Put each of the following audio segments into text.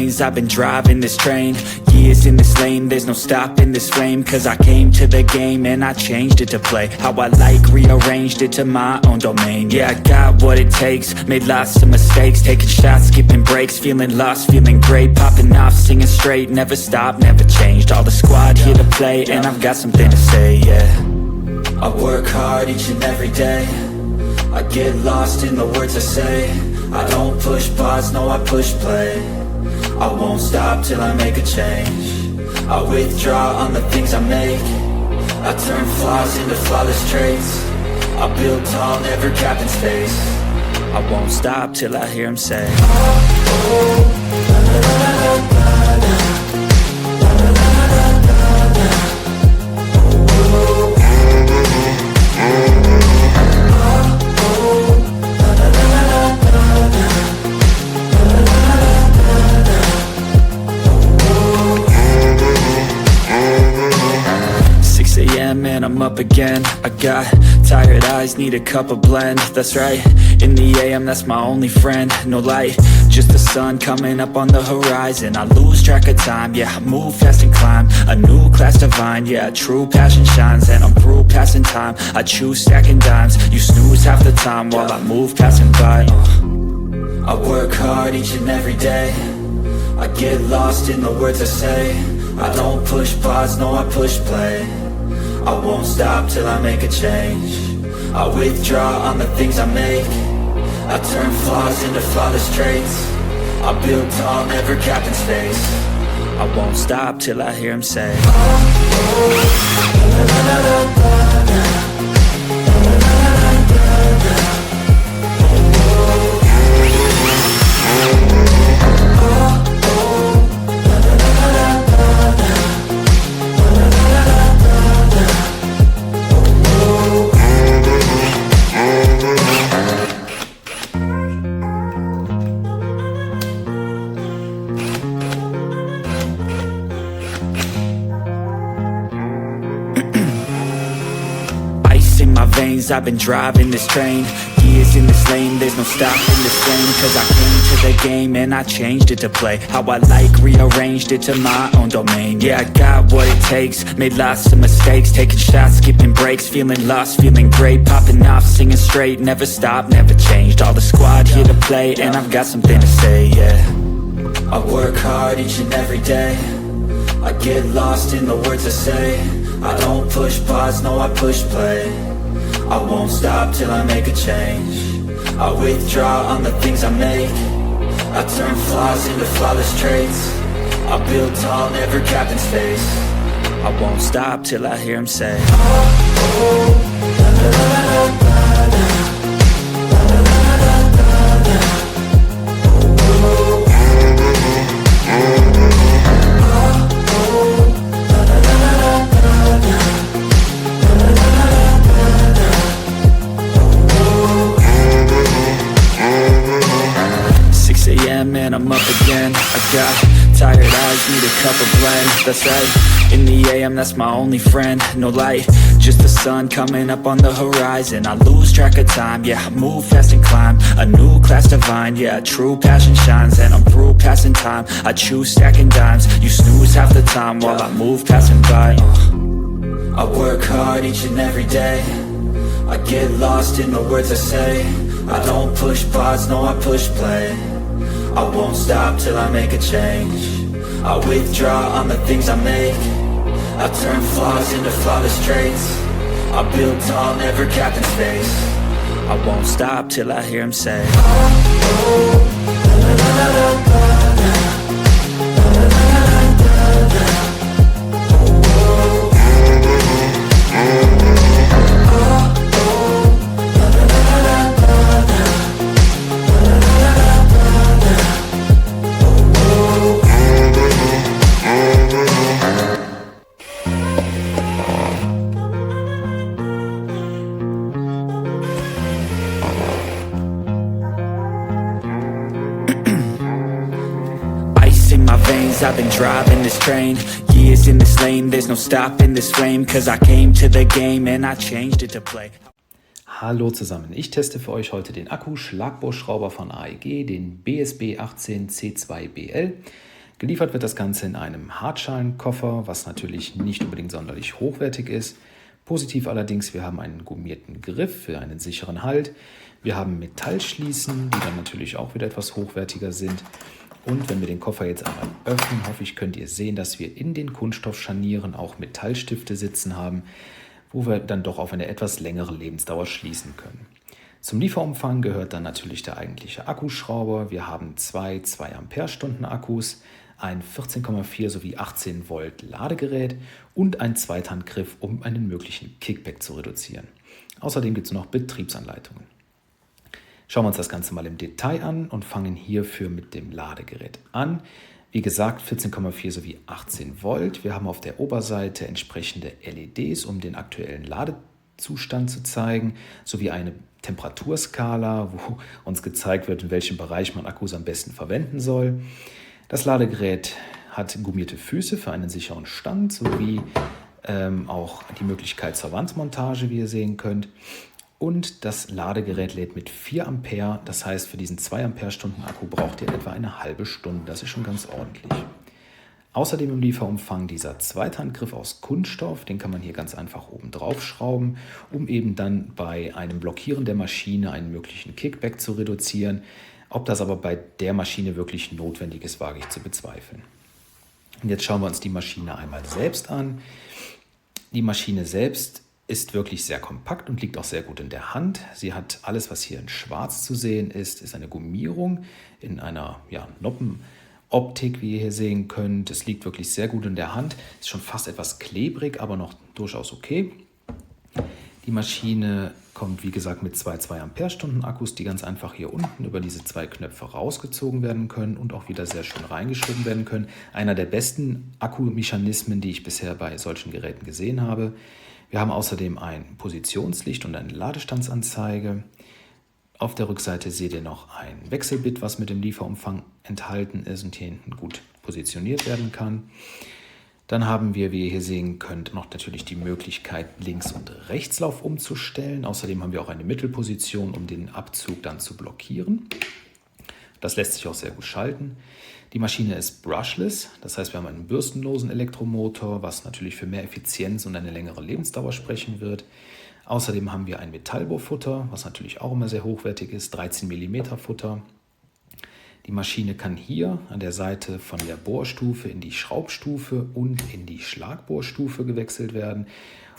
veins, I've been driving this train. Years in this lane, there's no stopping this flame. Cause I came to the game and I changed it to play how I like, rearranged it to my own domain. Yeah, I got what it takes, made lots of mistakes, taking shots, skipping breaks, feeling lost, feeling great, popping off, singing straight, never stopped, never changed. All the squad here to play and I've got something to say, yeah. I work hard each and every day, I get lost in the words I say. I don't push pause, no I push play. I won't stop till I make a change. I withdraw on the things I make. I turn flaws into flawless traits. I build tall, never capped in space. I won't stop till I hear him say, oh, oh, la, la, la, la, la, la. And I'm up again. I got tired eyes, need a cup of blend. That's right, in the AM, that's my only friend. No light, just the sun coming up on the horizon. I lose track of time, yeah, I move fast and climb a new class divine, yeah, true passion shines. And I'm through passing time, I choose stacking dimes. You snooze half the time while I move passing by. I work hard each and every day, I get lost in the words I say. I don't push pause, no I push play. I won't stop till I make a change. I withdraw on the things I make. I turn flaws into flawless traits. I build tall, never capped in space. I won't stop till I hear him say, oh, oh, la, la, la, la, la, la. I've been driving this train, years in this lane, there's no stopping this flame. Cause I came to the game and I changed it to play how I like, rearranged it to my own domain. Yeah, I got what it takes, made lots of mistakes, taking shots, skipping breaks, feeling lost, feeling great, popping off, singing straight, never stopped, never changed. All the squad here to play and I've got something to say, yeah. I work hard each and every day, I get lost in the words I say. I don't push pause, no I push play. I won't stop till I make a change. I withdraw on the things I make. I turn flaws into flawless traits. I build tall, never capped in space. I won't stop till I hear him say, oh, oh, la, la, la, la, la, la. And I'm up again. I got tired eyes, need a cup of blend. That's right, in the AM, that's my only friend. No light, just the sun coming up on the horizon. I lose track of time, yeah, I move fast and climb a new class divine, yeah, true passion shines. And I'm through passing time, I choose stacking dimes. You snooze half the time while I move passing by. I work hard each and every day, I get lost in the words I say. I don't push pause, no I push play. I won't stop till I make a change. I withdraw on the things I make. I turn flaws into flawless traits. I build tall, never capped in space. I won't stop till I hear him say, oh, oh, la, la, la, la, la, la. I've been driving this train, years in this lane, there's no stopping this flame. Cause I came to the game and I changed it to play. Hallo zusammen, ich teste für euch heute den Akku-Schlagbohrschrauber von AEG, den BSB 18C2BL. Geliefert wird das Ganze in einem Hartschalenkoffer, was natürlich nicht unbedingt sonderlich hochwertig ist. Positiv allerdings, wir haben einen gummierten Griff für einen sicheren Halt. Wir haben Metallschließen, die dann natürlich auch wieder etwas hochwertiger sind. Und wenn wir den Koffer jetzt einmal öffnen, hoffe ich, könnt ihr sehen, dass wir in den Kunststoffscharnieren auch Metallstifte sitzen haben, wo wir dann doch auf eine etwas längere Lebensdauer schließen können. Zum Lieferumfang gehört dann natürlich der eigentliche Akkuschrauber. Wir haben zwei 2 Ampere-Stunden Akkus, ein 14,4 sowie 18 Volt Ladegerät und einen Zweithandgriff, um einen möglichen Kickback zu reduzieren. Außerdem gibt es noch Betriebsanleitungen. Schauen wir uns das Ganze mal im Detail an und fangen hierfür mit dem Ladegerät an. Wie gesagt, 14,4 sowie 18 Volt. Wir haben auf der Oberseite entsprechende LEDs, um den aktuellen Ladezustand zu zeigen, sowie eine Temperaturskala, wo uns gezeigt wird, in welchem Bereich man Akkus am besten verwenden soll. Das Ladegerät hat gummierte Füße für einen sicheren Stand, sowie auch die Möglichkeit zur Wandmontage, wie ihr sehen könnt. Und das Ladegerät lädt mit 4 Ampere, das heißt, für diesen 2 Ampere-Stunden Akku braucht ihr etwa eine halbe Stunde. Das ist schon ganz ordentlich. Außerdem im Lieferumfang dieser Zweithandgriff aus Kunststoff, den kann man hier ganz einfach oben drauf schrauben, um eben dann bei einem Blockieren der Maschine einen möglichen Kickback zu reduzieren. Ob das aber bei der Maschine wirklich notwendig ist, wage ich zu bezweifeln. Und jetzt schauen wir uns die Maschine einmal selbst an. Die Maschine selbst ist wirklich sehr kompakt und liegt auch sehr gut in der Hand. Sie hat alles, was hier in schwarz zu sehen ist eine Gummierung in einer Noppenoptik, wie ihr hier sehen könnt. Es liegt wirklich sehr gut in der Hand. Ist schon fast etwas klebrig, aber noch durchaus okay. Die Maschine kommt, wie gesagt, mit 2 Ampere-Stunden Akkus, die ganz einfach hier unten über diese 2 Knöpfe rausgezogen werden können und auch wieder sehr schön reingeschoben werden können. Einer der besten Akkumechanismen, die ich bisher bei solchen Geräten gesehen habe. Wir haben außerdem ein Positionslicht und eine Ladestandsanzeige. Auf der Rückseite seht ihr noch ein Wechselbit, was mit dem Lieferumfang enthalten ist und hier hinten gut positioniert werden kann. Dann haben wir, wie ihr hier sehen könnt, noch natürlich die Möglichkeit, Links- und Rechtslauf umzustellen. Außerdem haben wir auch eine Mittelposition, um den Abzug dann zu blockieren. Das lässt sich auch sehr gut schalten. Die Maschine ist brushless, das heißt, wir haben einen bürstenlosen Elektromotor, was natürlich für mehr Effizienz und eine längere Lebensdauer sprechen wird. Außerdem haben wir ein Metallbohrfutter, was natürlich auch immer sehr hochwertig ist, 13 mm Futter. Die Maschine kann hier an der Seite von der Bohrstufe in die Schraubstufe und in die Schlagbohrstufe gewechselt werden.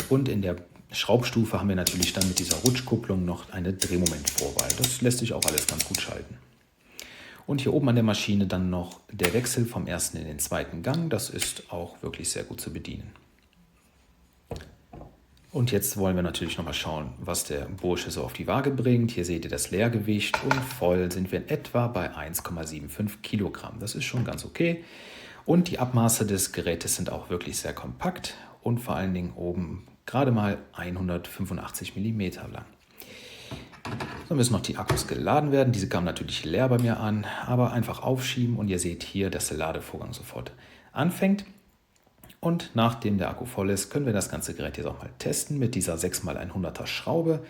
Und in der Schraubstufe haben wir natürlich dann mit dieser Rutschkupplung noch eine Drehmomentvorwahl. Das lässt sich auch alles ganz gut schalten. Und hier oben an der Maschine dann noch der Wechsel vom ersten in den zweiten Gang. Das ist auch wirklich sehr gut zu bedienen. Und jetzt wollen wir natürlich nochmal schauen, was der Bursche so auf die Waage bringt. Hier seht ihr das Leergewicht und voll sind wir in etwa bei 1,75 Kilogramm. Das ist schon ganz okay. Und die Abmaße des Gerätes sind auch wirklich sehr kompakt und vor allen Dingen oben gerade mal 185 mm lang. So müssen noch die Akkus geladen werden. Diese kamen natürlich leer bei mir an, aber einfach aufschieben und ihr seht hier, dass der Ladevorgang sofort anfängt. Und nachdem der Akku voll ist, können wir das ganze Gerät jetzt auch mal testen mit dieser 6x100er Schraube.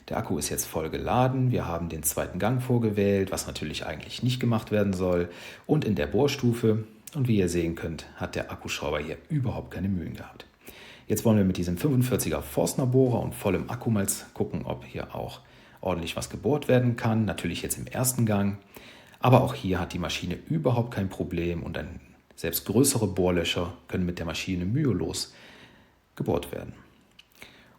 Der Akku ist jetzt voll geladen. Wir haben den zweiten Gang vorgewählt, was natürlich eigentlich nicht gemacht werden soll. Und in der Bohrstufe. Und wie ihr sehen könnt, hat der Akkuschrauber hier überhaupt keine Mühen gehabt. Jetzt wollen wir mit diesem 45er Forstner Bohrer und vollem Akku mal gucken, ob hier auch ordentlich was gebohrt werden kann. Natürlich jetzt im ersten Gang. Aber auch hier hat die Maschine überhaupt kein Problem und selbst größere Bohrlöcher können mit der Maschine mühelos gebohrt werden.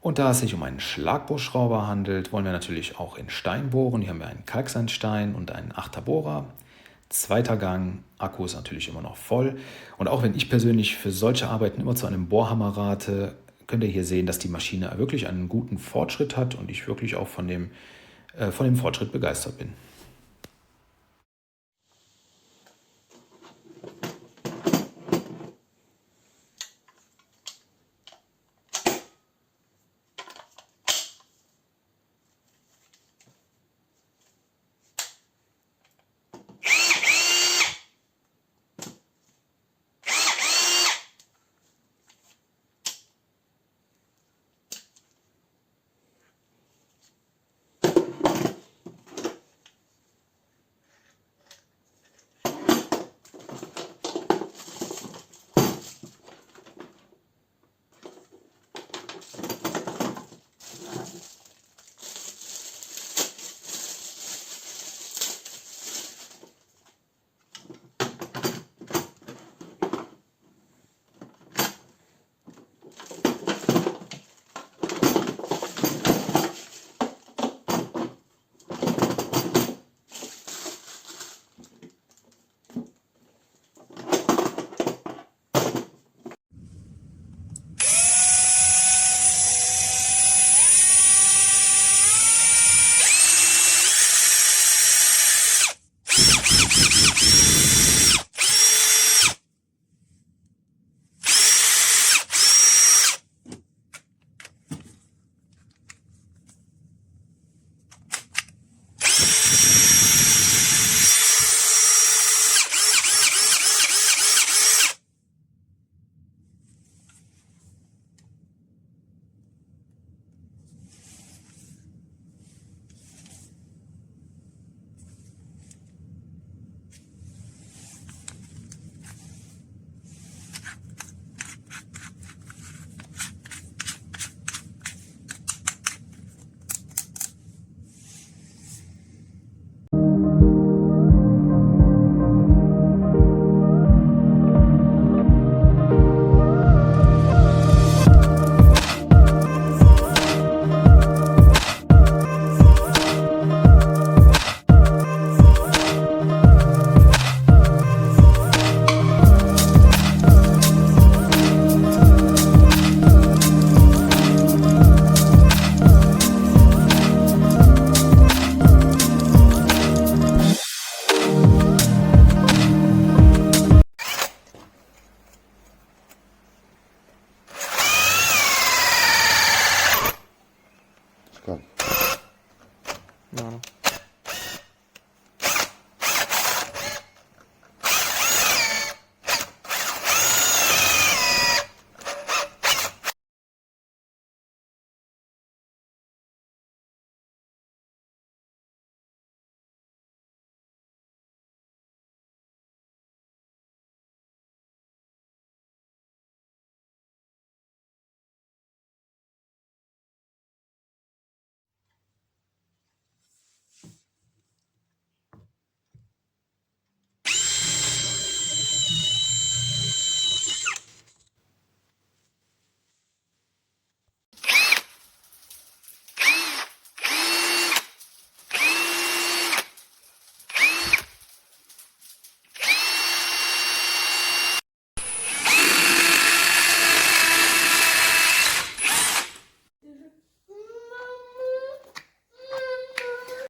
Und da es sich um einen Schlagbohrschrauber handelt, wollen wir natürlich auch in Stein bohren. Hier haben wir einen Kalksandstein und einen 8er Bohrer. Zweiter Gang, Akku ist natürlich immer noch voll. Und auch wenn ich persönlich für solche Arbeiten immer zu einem Bohrhammer rate, könnt ihr hier sehen, dass die Maschine wirklich einen guten Fortschritt hat und ich wirklich auch von dem Fortschritt begeistert bin.